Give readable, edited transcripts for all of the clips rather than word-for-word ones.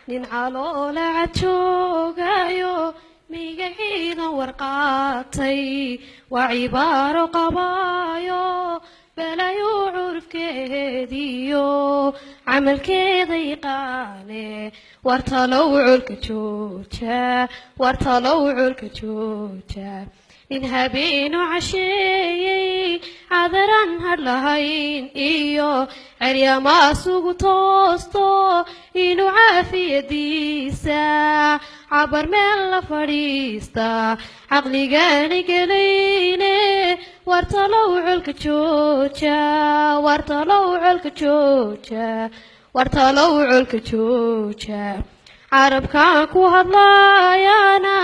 nin caloola cadjoogayo migaciidan warqaatay waa cibaaro qabaayo balayo curfkeediyo camalkeeda yaqaane wartalow culka jooja in habeenu casheeyey cadaran hadlahayn iyo ceryamaasugu toosto inuu caafiyadiisa cabar meel la fadhiista caqligani gelayne wartalow culka jooja carabkan ku hadlaayana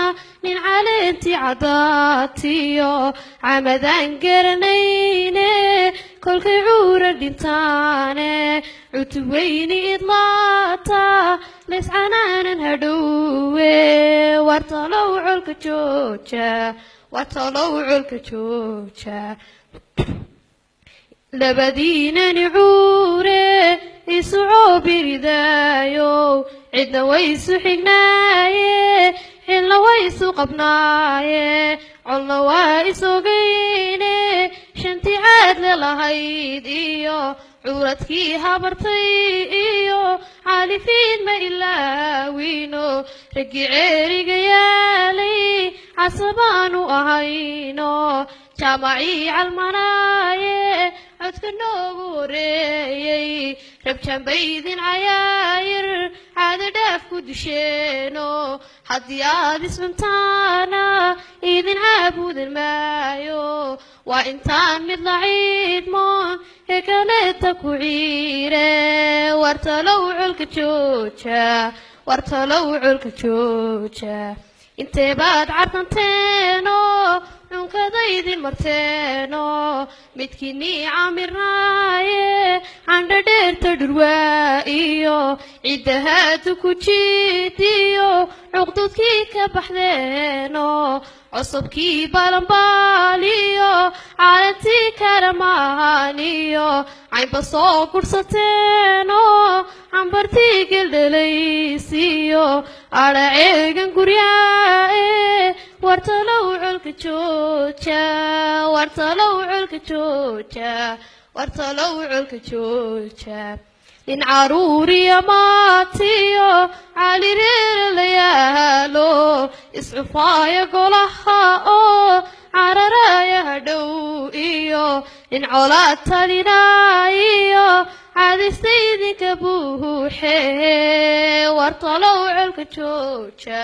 nin caleentii caddaatiyo camadaan garanayne kolkay cuura dhintaane cutub weyni idlaata layscanaanan hadhowe wartalow culka jooja labadiinani cuure isu coobiridaayo cidna waysu xignaaye xilna waysu qabnaaye colna waa isogayne shantii caadle lahayd iyo cuuradkii habartay iyo caalifiid ma ilaawino raggii ceeriga yaalay casabaanu ahayno jaamacii calmanaaye codka noogu horeeyey rabjaanbaydin cayaayir caada dhaaf ku dusheeno haddii aad iscuntaana idin caabudan maayo waa intaan mid la ciidmoon ee kaleeta ku ciire wartalow culka jooja intee baad cartanteeno cunkadaydin marteeno midkiinnii camirnaaye candhadheerta dhurwaa iyo ciddahaadu ku jiidiyo cuqdudkii ka baxdeeno cosubkii balanbaaliyo caalantii karamaaniyo caynba soo gurhsateeno cambartii geldhalaysiyo adhaceegan guryaae wartalow culka jooja nin caruuriya maatiyo calireera la yaalo iscufaaya golaha oo cararaya hadhow iyo nin colaad talinaayo caadistaydinka buuxe wartalow culka jooja